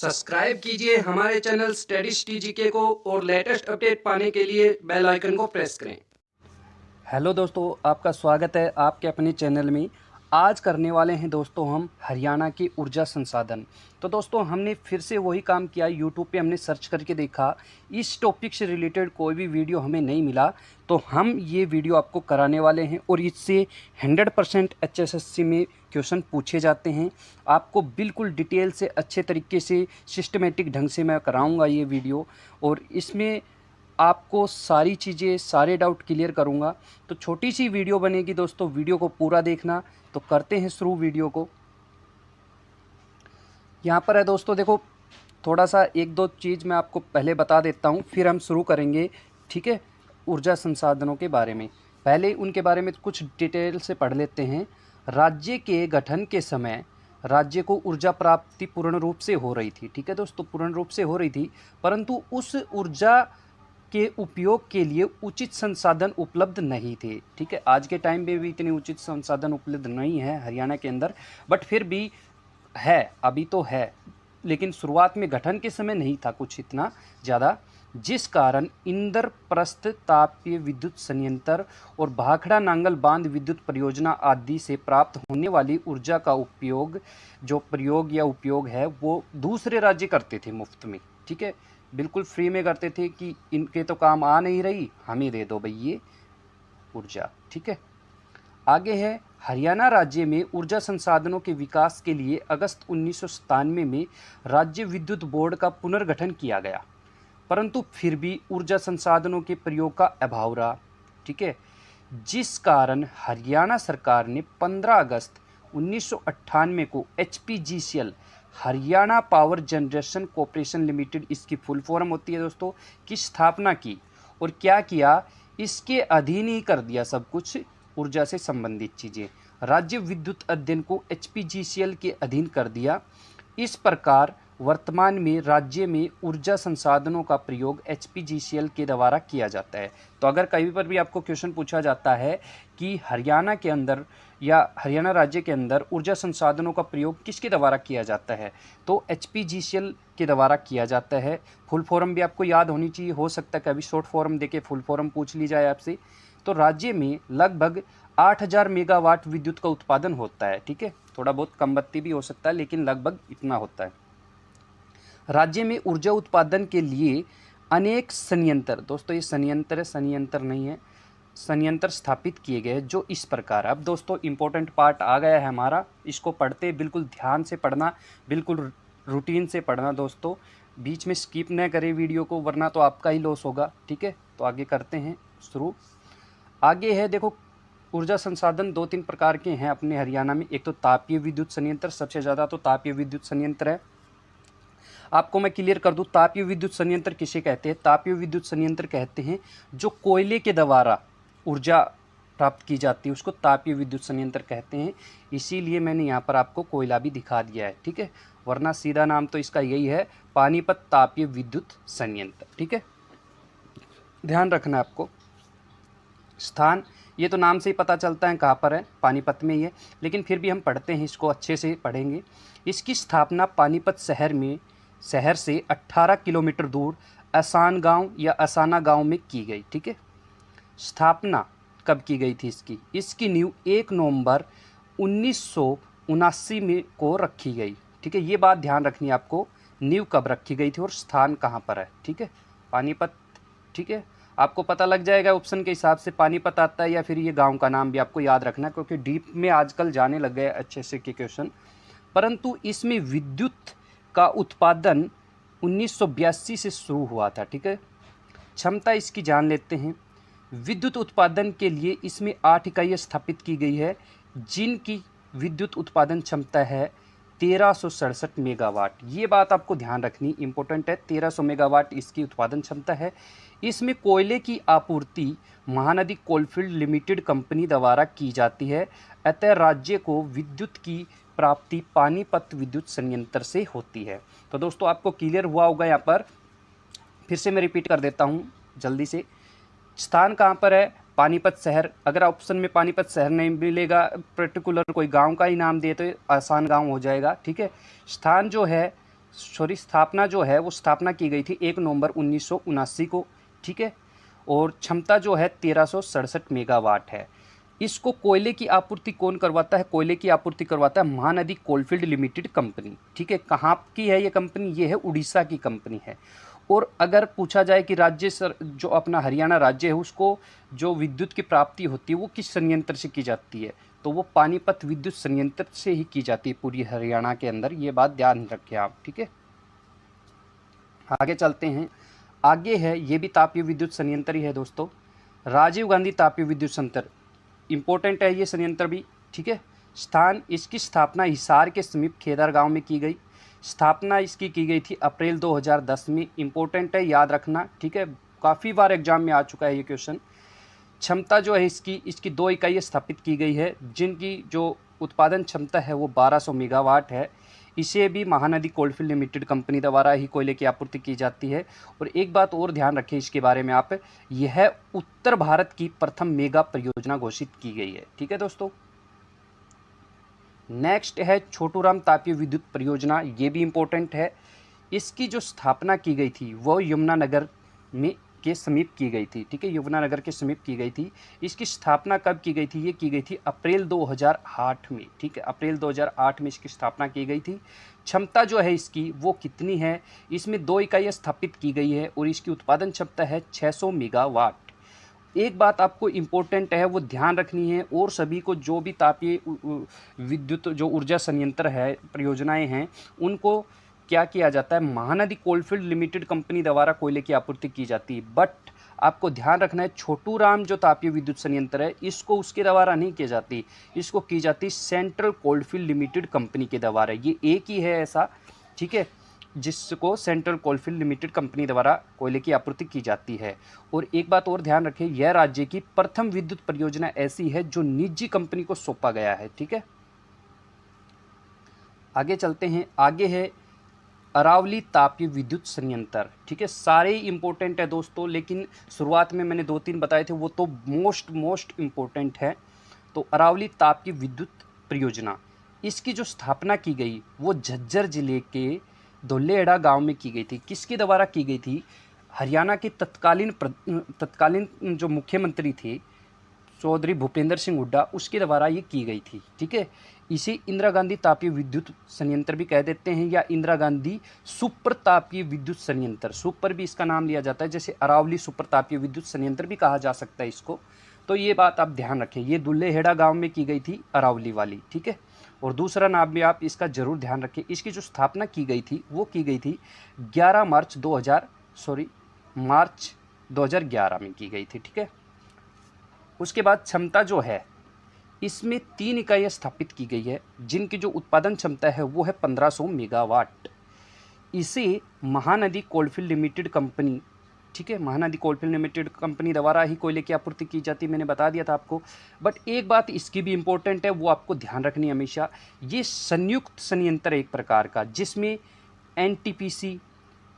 Subscribe कीजिए हमारे channel studies टीजीके को और लेटेस्ट अपडेट पाने के लिए बेल आइकन को प्रेस करें। हेलो दोस्तों, आपका स्वागत है आपके अपने चैनल में। आज करने वाले हैं दोस्तों हम हरियाणा की ऊर्जा संसाधन। तो दोस्तों हमने फिर से वही काम किया, यूट्यूब पे हमने सर्च करके देखा, इस टॉपिक से रिलेटेड कोई भी वीडियो हमें नहीं मिला, तो हम ये वीडियो आपको कराने वाले हैं और इससे 100% HSSC में क्वेश्चन पूछे जाते हैं। आपको बिल्कुल डिटेल से अच्छे तरीके से सिस्टमेटिक ढंग से मैं कराऊँगा ये वीडियो, और इसमें आपको सारी चीज़ें, सारे डाउट क्लियर करूँगा। तो छोटी सी वीडियो बनेगी दोस्तों, वीडियो को पूरा देखना। तो करते हैं शुरू वीडियो को। यहाँ पर है दोस्तों, देखो थोड़ा सा एक दो चीज़ मैं आपको पहले बता देता हूँ, फिर हम शुरू करेंगे, ठीक है, ऊर्जा संसाधनों के बारे में। पहले उनके बारे में कुछ डिटेल से पढ़ लेते हैं। राज्य के गठन के समय राज्य को ऊर्जा प्राप्ति पूर्ण रूप से हो रही थी, ठीक है दोस्तों, पूर्ण रूप से हो रही थी, परंतु उस ऊर्जा के उपयोग के लिए उचित संसाधन उपलब्ध नहीं थे, ठीक है। आज के टाइम में भी इतने उचित संसाधन उपलब्ध नहीं है हरियाणा के अंदर, बट फिर भी है, अभी तो है, लेकिन शुरुआत में गठन के समय नहीं था कुछ इतना ज़्यादा, जिस कारण इंद्रप्रस्थ तापीय विद्युत संयंत्र और भाखड़ा नांगल बांध विद्युत परियोजना आदि से प्राप्त होने वाली ऊर्जा का उपयोग, जो प्रयोग या उपयोग है, वो दूसरे राज्य करते थे मुफ्त में, ठीक है, बिल्कुल फ्री में करते थे कि इनके तो काम आ नहीं रही, हमें दे दो भाई ये ऊर्जा, ठीक है। आगे है, हरियाणा राज्य में ऊर्जा संसाधनों के विकास के लिए अगस्त 1997 में राज्य विद्युत बोर्ड का पुनर्गठन किया गया, परंतु फिर भी ऊर्जा संसाधनों के प्रयोग का अभाव रहा, ठीक है, जिस कारण हरियाणा सरकार ने 15 अगस्त 1998 को HPGCL, Haryana power generation corporation limited, इसकी फुल फॉर्म होती है दोस्तों, की स्थापना की। और क्या किया, इसके अधीन ही कर दिया सब कुछ, ऊर्जा से संबंधित चीज़ें राज्य विद्युत अध्ययन को HPGCL के अधीन कर दिया। इस प्रकार वर्तमान में राज्य में ऊर्जा संसाधनों का प्रयोग HPGCL के द्वारा किया जाता है। तो अगर कहीं पर भी आपको क्वेश्चन पूछा जाता है कि हरियाणा के अंदर या हरियाणा राज्य के अंदर ऊर्जा संसाधनों का प्रयोग किसके द्वारा किया जाता है, तो HPGCL के द्वारा किया जाता है। फुल फॉर्म भी आपको याद होनी चाहिए, हो सकता है कभी शॉर्ट फॉर्म देके फुल फॉर्म पूछ ली जाए आपसे। तो राज्य में लगभग 8000 मेगावाट विद्युत का उत्पादन होता है, ठीक है, थोड़ा बहुत कम बत्ती भी हो सकता है, लेकिन लगभग इतना होता है। राज्य में ऊर्जा उत्पादन के लिए अनेक संयंत्र, दोस्तों ये संयंत्र है, संयंत्र नहीं है, संयंत्र स्थापित किए गए, जो इस प्रकार। अब दोस्तों इंपॉर्टेंट पार्ट आ गया है हमारा, इसको पढ़ते बिल्कुल ध्यान से पढ़ना, बिल्कुल रूटीन से पढ़ना दोस्तों, बीच में स्किप न करें वीडियो को, वरना तो आपका ही लॉस होगा, ठीक है। तो आगे करते हैं शुरू। आगे है देखो, ऊर्जा संसाधन 2-3 प्रकार के हैं अपने हरियाणा में। एक तो तापीय विद्युत संयंत्र, सबसे ज़्यादा तो तापीय विद्युत संयंत्र है। आपको मैं क्लियर कर दूं, तापीय विद्युत संयंत्र किसे कहते हैं। तापीय विद्युत संयंत्र कहते हैं जो कोयले के द्वारा ऊर्जा प्राप्त की जाती है, उसको तापीय विद्युत संयंत्र कहते हैं। इसीलिए मैंने यहाँ पर आपको कोयला भी दिखा दिया है, ठीक है, वरना सीधा नाम तो इसका यही है, पानीपत तापीय विद्युत संयंत्र, ठीक है, ध्यान रखना आपको। स्थान, ये तो नाम से ही पता चलता है कहाँ पर है, पानीपत में ही है, लेकिन फिर भी हम पढ़ते हैं, इसको अच्छे से पढ़ेंगे। इसकी स्थापना पानीपत शहर से 18 किलोमीटर दूर असान गांव या असाना गांव में की गई, ठीक है। स्थापना कब की गई थी इसकी, इसकी नींव 1 नवंबर 1979 में को रखी गई, ठीक है, ये बात ध्यान रखनी है आपको, नींव कब रखी गई थी और स्थान कहाँ पर है, ठीक है, पानीपत, ठीक है। आपको पता लग जाएगा ऑप्शन के हिसाब से, पानीपत आता है या फिर ये गांव का नाम भी आपको याद रखना, क्योंकि डीप में आजकल जाने लग गए अच्छे से के क्वेश्चन। परंतु इसमें विद्युत का उत्पादन 1982 से शुरू हुआ था, ठीक है। क्षमता इसकी जान लेते हैं। विद्युत उत्पादन के लिए इसमें 8 इकाइयाँ स्थापित की गई है, जिनकी विद्युत उत्पादन क्षमता है 1367 मेगावाट। ये बात आपको ध्यान रखनी इंपॉर्टेंट है, 1300 मेगावाट इसकी उत्पादन क्षमता है। इसमें कोयले की आपूर्ति महानदी कोलफील्ड लिमिटेड कंपनी द्वारा की जाती है, अतः राज्य को विद्युत की प्राप्ति पानीपत विद्युत संयंत्र से होती है। तो दोस्तों आपको क्लियर हुआ होगा, यहाँ पर फिर से मैं रिपीट कर देता हूँ जल्दी से। स्थान कहाँ पर है, पानीपत शहर। अगर ऑप्शन में पानीपत शहर नहीं मिलेगा, पर्टिकुलर कोई गांव का ही नाम दे तो आसान गांव हो जाएगा, ठीक है। स्थान जो है स्थापना जो है वो स्थापना की गई थी 1 नवंबर 1979 को, ठीक है। और क्षमता जो है 1367 मेगावाट है। इसको कोयले की आपूर्ति कौन करवाता है? कोयले की आपूर्ति करवाता है महानदी कोलफील्ड लिमिटेड कंपनी, ठीक है। कहाँ की है ये कंपनी? ये है उड़ीसा की कंपनी है। और अगर पूछा जाए कि जो अपना हरियाणा राज्य है उसको जो विद्युत की प्राप्ति होती है वो किस संयंत्र से की जाती है, तो वो पानीपत विद्युत संयंत्र से ही की जाती है पूरी हरियाणा के अंदर। ये बात ध्यान रखें आप, ठीक है। आगे चलते हैं। आगे है, ये भी तापीय विद्युत संयंत्र ही है दोस्तों, राजीव गांधी तापीय विद्युत संयंत्र। इंपॉर्टेंट है ये संयंत्र भी, ठीक है। इसकी स्थापना हिसार के समीप खेदार गांव में की गई। स्थापना इसकी की गई थी अप्रैल 2010 में। इंपॉर्टेंट है, याद रखना, ठीक है। काफ़ी बार एग्जाम में आ चुका है ये क्वेश्चन। क्षमता जो है इसकी 2 इकाइयाँ स्थापित की गई है, जिनकी जो उत्पादन क्षमता है वो 1200 मेगावाट है। इसे भी महानदी कोलफील्ड लिमिटेड कंपनी द्वारा ही कोयले की आपूर्ति की जाती है। और एक बात और ध्यान रखें इसके बारे में आप, यह उत्तर भारत की प्रथम मेगा परियोजना घोषित की गई है, ठीक है दोस्तों। नेक्स्ट है छोटूराम तापीय विद्युत परियोजना। ये भी इंपॉर्टेंट है। इसकी जो स्थापना की गई थी वो यमुनानगर में के समीप की गई थी, ठीक है। यमुनानगर के समीप की गई थी। इसकी स्थापना कब की गई थी? ये की गई थी अप्रैल 2008 में, ठीक है। अप्रैल 2008 में इसकी स्थापना की गई थी। क्षमता जो है इसकी वो कितनी है? इसमें 2 इकाइयाँ स्थापित की गई है और इसकी उत्पादन क्षमता है 600 मेगावाट। एक बात आपको इम्पोर्टेंट है वो ध्यान रखनी है, और सभी को जो भी तापीय विद्युत जो ऊर्जा संयंत्र है, परियोजनाएं हैं, उनको क्या किया जाता है? महानदी कोलफील्ड लिमिटेड कंपनी द्वारा कोयले की आपूर्ति की जाती है। बट आपको ध्यान रखना है, छोटूराम जो तापीय विद्युत संयंत्र है इसको उसके द्वारा नहीं की जाती, इसको की जाती सेंट्रल कोलफील्ड लिमिटेड कंपनी के द्वारा। ये एक ही है ऐसा, ठीक है, जिसको सेंट्रल कोलफील्ड लिमिटेड कंपनी द्वारा कोयले की आपूर्ति की जाती है। और एक बात और ध्यान रखें, यह राज्य की प्रथम विद्युत परियोजना ऐसी है जो निजी कंपनी को सौंपा गया है, ठीक है। आगे चलते हैं। आगे है अरावली तापीय विद्युत संयंत्र, ठीक है। सारे इंपॉर्टेंट है दोस्तों, लेकिन शुरुआत में मैंने 2-3 बताए थे वो तो मोस्ट इंपॉर्टेंट है। तो अरावली तापीय विद्युत परियोजना, इसकी जो स्थापना की गई वो झज्जर जिले के धोलेहड़ा गांव में की गई थी। किसके द्वारा की गई थी? हरियाणा के तत्कालीन जो मुख्यमंत्री थे चौधरी भूपेंद्र सिंह हुड्डा, उसके द्वारा ये की गई थी, ठीक है। इसे इंदिरा गांधी तापीय विद्युत संयंत्र भी कह देते हैं, या इंदिरा गांधी सुपर तापीय विद्युत संयंत्र, सुपर भी इसका नाम लिया जाता है, जैसे अरावली सुपर तापीय विद्युत संयंत्र भी कहा जा सकता है इसको। तो ये बात आप ध्यान रखें, ये दुल्लेहेड़ा गांव में की गई थी अरावली वाली, ठीक है। और दूसरा नाम भी आप इसका जरूर ध्यान रखें। इसकी जो स्थापना की गई थी वो की गई थी मार्च 2011 में की गई थी, ठीक है। उसके बाद क्षमता जो है इसमें 3 इकाइयाँ स्थापित की गई है, जिनकी जो उत्पादन क्षमता है वो है 1500 मेगावाट। इसे महानदी कोलफील्ड लिमिटेड कंपनी, ठीक है, महानदी कोलफील्ड लिमिटेड कंपनी द्वारा ही कोयले की आपूर्ति की जाती है, मैंने बता दिया था आपको। बट एक बात इसकी भी इम्पोर्टेंट है, वो आपको ध्यान रखनी है हमेशा। ये संयुक्त संयंत्र एक प्रकार का, जिसमें एनटीपीसी,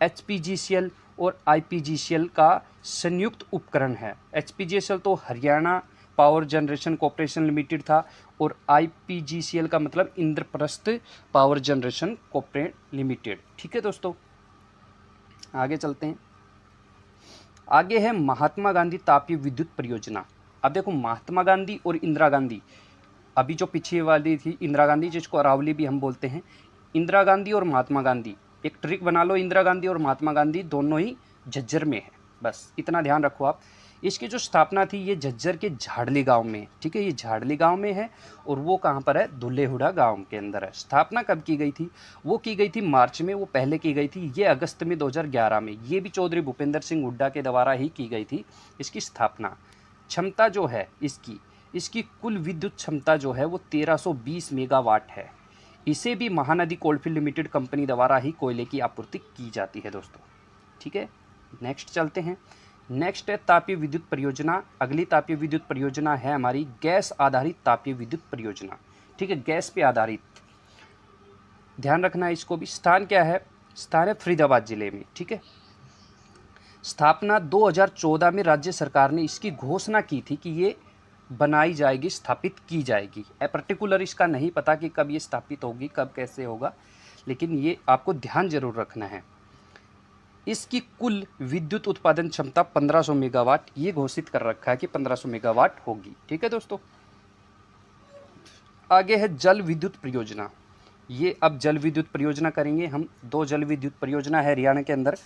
एचपीजीसीएल और आईपीजीसीएल का संयुक्त उपकरण है। एचपीजीसीएल तो Haryana power generation corporation limited था, और आईपीजीसीएल का मतलब Indraprastha power generation corporate limited, ठीक है दोस्तों। आगे चलते हैं। आगे है महात्मा गांधी तापीय विद्युत परियोजना। अब देखो, महात्मा गांधी और इंदिरा गांधी, अभी जो पीछे वाली थी इंदिरा गांधी, जिसको अरावली भी हम बोलते हैं, इंदिरा गांधी और महात्मा गांधी, एक ट्रिक बना लो, इंदिरा गांधी और महात्मा गांधी दोनों ही झज्जर में है, बस इतना ध्यान रखो आप। इसकी जो स्थापना थी ये झज्जर के झाड़ली गांव में, ठीक है, ये झाड़ली गांव में है, और वो कहाँ पर है? दुल्लेहुड़ा गांव के अंदर है। स्थापना कब की गई थी? वो की गई थी मार्च में, वो पहले की गई थी, ये अगस्त में 2011 में, ये भी चौधरी भूपेंद्र सिंह हुड्डा के द्वारा ही की गई थी इसकी स्थापना। क्षमता जो है इसकी कुल विद्युत क्षमता जो है वो 1320 मेगावाट है। इसे भी महानदी कोलफील्ड लिमिटेड कंपनी द्वारा ही कोयले की आपूर्ति की जाती है दोस्तों, ठीक है। नेक्स्ट चलते हैं। नेक्स्ट है तापीय विद्युत परियोजना। अगली तापीय विद्युत परियोजना है हमारी गैस आधारित तापीय विद्युत परियोजना, ठीक है, गैस पे आधारित। ध्यान रखना है इसको भी। स्थान क्या है? स्थान है फरीदाबाद जिले में, ठीक है। स्थापना 2014 में राज्य सरकार ने इसकी घोषणा की थी कि ये बनाई जाएगी, स्थापित की जाएगी। पर्टिकुलर इसका नहीं पता कि कब ये स्थापित होगी, कब कैसे होगा, लेकिन ये आपको ध्यान जरूर रखना है। इसकी कुल विद्युत उत्पादन क्षमता 1500 मेगावाट ये घोषित कर रखा है कि 1500 मेगावाट होगी। ठीक है दोस्तों। आगे है जल विद्युत परियोजना। ये अब जल विद्युत परियोजना करेंगे हम। 2 जल विद्युत परियोजना है हरियाणा के अंदर।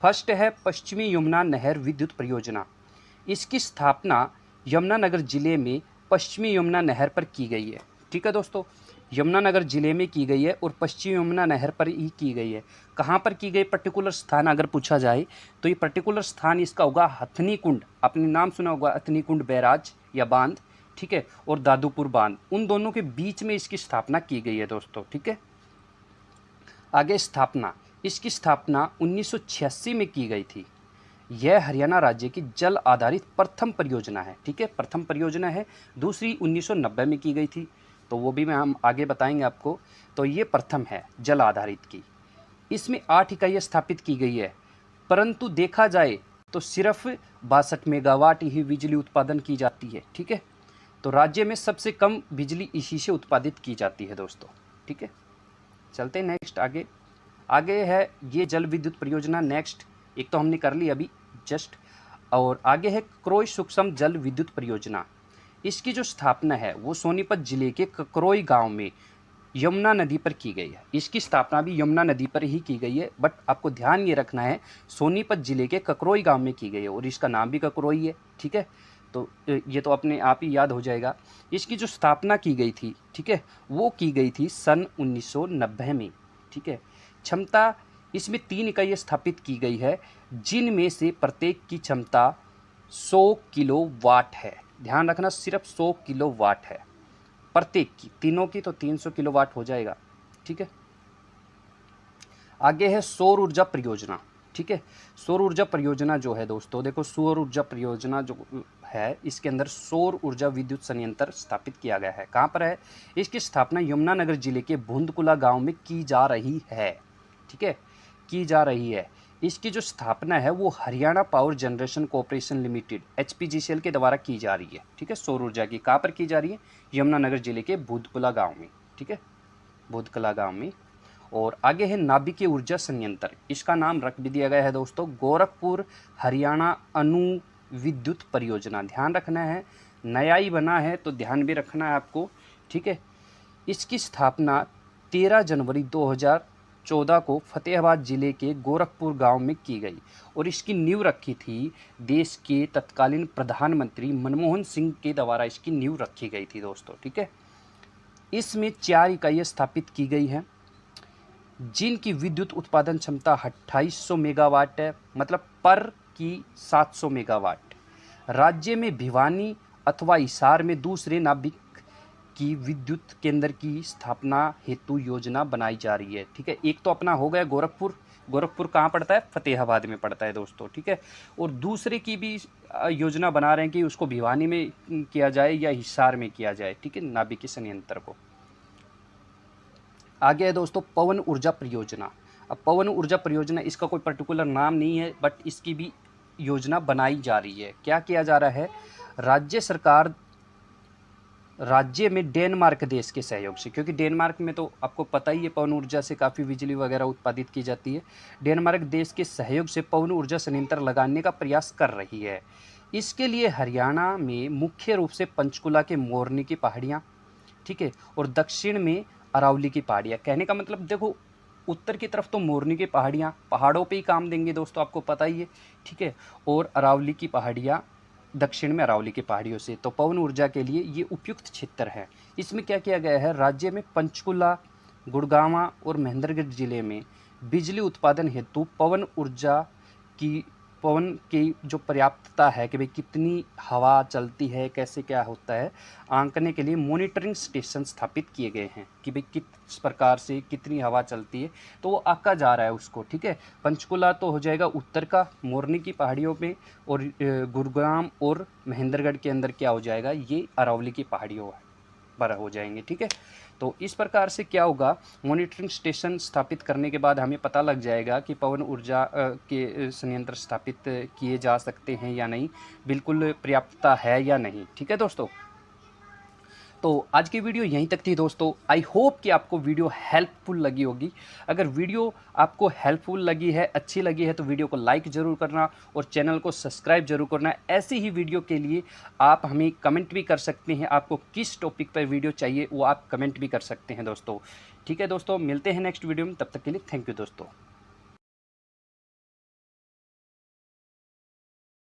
फर्स्ट है पश्चिमी यमुना नहर विद्युत परियोजना। इसकी स्थापना यमुनानगर जिले में पश्चिमी यमुना नहर पर की गई है। ठीक है दोस्तों, यमुनानगर जिले में की गई है और पश्चिमी यमुना नहर पर ही की गई है। कहाँ पर की गई, पर्टिकुलर स्थान अगर पूछा जाए तो ये पर्टिकुलर स्थान इसका होगा हथनी कुंड। आपने नाम सुना होगा हथनी कुंड बैराज या बांध, ठीक है, और दादूपुर बांध, उन दोनों के बीच में इसकी स्थापना की गई है दोस्तों। ठीक है। आगे स्थापना, इसकी स्थापना 1986 में की गई थी। यह हरियाणा राज्य की जल आधारित प्रथम परियोजना है। ठीक है, प्रथम परियोजना है। दूसरी 1990 में की गई थी, तो वो भी हम आगे बताएंगे आपको। तो ये प्रथम है जल आधारित की। इसमें 8 इकाइयाँ स्थापित की गई है, परंतु देखा जाए तो सिर्फ 62 मेगावाट ही बिजली उत्पादन की जाती है। ठीक है, तो राज्य में सबसे कम बिजली इसी से उत्पादित की जाती है दोस्तों। ठीक है, चलते हैं नेक्स्ट आगे। आगे है ये जल विद्युत परियोजना। नेक्स्ट एक तो हमने कर ली अभी जस्ट, और आगे है क्रोई सूक्ष्म जल विद्युत परियोजना। इसकी जो स्थापना है वो सोनीपत जिले के ककरोई गांव में यमुना नदी पर की गई है। इसकी स्थापना भी यमुना नदी पर ही की गई है, बट आपको ध्यान ये रखना है सोनीपत जिले के ककरोई गांव में की गई है और इसका नाम भी ककरोई है। ठीक है, तो ये तो अपने आप ही याद हो जाएगा। इसकी जो स्थापना की गई थी, ठीक है, वो की गई थी सन 1990 में। ठीक है, क्षमता इसमें 3 इकाइयाँ स्थापित की गई है, जिनमें से प्रत्येक की क्षमता 100 किलोवाट है। ध्यान रखना, सिर्फ 100 किलोवाट है प्रत्येक की। तीनों की तो 300 किलोवाट हो जाएगा। ठीक है, आगे है सौर ऊर्जा परियोजना। ठीक है, सौर ऊर्जा परियोजना जो है दोस्तों, देखो सौर ऊर्जा परियोजना जो है इसके अंदर सौर ऊर्जा विद्युत संयंत्र स्थापित किया गया है। कहाँ पर है, इसकी स्थापना यमुनानगर जिले के भूंदकुला गांव में की जा रही है। ठीक है, की जा रही है। इसकी जो स्थापना है वो Haryana power generation corporation limited HPGCL के द्वारा की जा रही है। ठीक है, सौर ऊर्जा की कहाँ पर की जा रही है, यमुनानगर जिले के भूतकुला गांव में। ठीक है, भूतकुला गांव में। और आगे है नाभिकीय ऊर्जा संयंत्र। इसका नाम रख भी दिया गया है दोस्तों गोरखपुर हरियाणा अणु विद्युत परियोजना। ध्यान रखना है, नया ही बना है तो ध्यान भी रखना है आपको। ठीक है, इसकी स्थापना 13 जनवरी 2014 को फतेहाबाद जिले के गोरखपुर गांव में की गई और इसकी नींव रखी थी देश के तत्कालीन प्रधानमंत्री मनमोहन सिंह के द्वारा इसकी नींव रखी गई थी दोस्तों। ठीक है, इसमें 4 इकाइयाँ स्थापित की गई हैं, जिनकी विद्युत उत्पादन क्षमता 2800 मेगावाट है, मतलब पर की 700 मेगावाट। राज्य में भिवानी अथवा हिसार में दूसरे नाभिक की विद्युत केंद्र की स्थापना हेतु योजना बनाई जा रही है। ठीक है, एक तो अपना हो गया गोरखपुर। गोरखपुर कहाँ पड़ता है, फतेहाबाद में पड़ता है दोस्तों। ठीक है, और दूसरे की भी योजना बना रहे हैं कि उसको भिवानी में किया जाए या हिसार में किया जाए। ठीक है, नाभिकीय संयंत्र को। आगे है दोस्तों पवन ऊर्जा परियोजना। अब पवन ऊर्जा परियोजना इसका कोई पर्टिकुलर नाम नहीं है, बट इसकी भी योजना बनाई जा रही है। क्या किया जा रहा है, राज्य सरकार राज्य में डेनमार्क देश के सहयोग से, क्योंकि डेनमार्क में तो आपको पता ही है पवन ऊर्जा से काफ़ी बिजली वगैरह उत्पादित की जाती है। डेनमार्क देश के सहयोग से पवन ऊर्जा संयंत्र लगाने का प्रयास कर रही है। इसके लिए हरियाणा में मुख्य रूप से पंचकुला के मोरनी की पहाड़ियाँ, ठीक है, और दक्षिण में अरावली की पहाड़ियाँ। कहने का मतलब देखो, उत्तर की तरफ तो मोरनी की पहाड़ियाँ पहाड़ों पे ही काम देंगे दोस्तों, आपको पता ही है। ठीक है, और अरावली की पहाड़ियाँ दक्षिण में अरावली की पहाड़ियों से, तो पवन ऊर्जा के लिए ये उपयुक्त क्षेत्र है। इसमें क्या किया गया है, राज्य में पंचकुला, गुड़गांव और महेंद्रगढ़ जिले में बिजली उत्पादन हेतु पवन की जो पर्याप्तता है कि भाई कितनी हवा चलती है, कैसे क्या होता है, आंकने के लिए मॉनिटरिंग स्टेशन स्थापित किए गए हैं कि भाई किस प्रकार से कितनी हवा चलती है, तो वो आंका जा रहा है उसको। ठीक है, पंचकुला तो हो जाएगा उत्तर का मोरनी की पहाड़ियों में, और गुरुग्राम और महेंद्रगढ़ के अंदर क्या हो जाएगा, ये अरावली की पहाड़ियों पर हो जाएंगे। ठीक है, तो इस प्रकार से क्या होगा, मॉनिटरिंग स्टेशन स्थापित करने के बाद हमें पता लग जाएगा कि पवन ऊर्जा के संयंत्र स्थापित किए जा सकते हैं या नहीं, बिल्कुल पर्याप्तता है या नहीं। ठीक है दोस्तों, तो आज की वीडियो यहीं तक थी दोस्तों। आई होप कि आपको वीडियो हेल्पफुल लगी होगी। अगर वीडियो आपको हेल्पफुल लगी है, अच्छी लगी है, तो वीडियो को लाइक ज़रूर करना और चैनल को सब्सक्राइब ज़रूर करना। ऐसी ही वीडियो के लिए आप हमें कमेंट भी कर सकते हैं। आपको किस टॉपिक पर वीडियो चाहिए वो आप कमेंट भी कर सकते हैं दोस्तों। ठीक है दोस्तों, मिलते हैं नेक्स्ट वीडियो में। तब तक के लिए थैंक यू दोस्तों।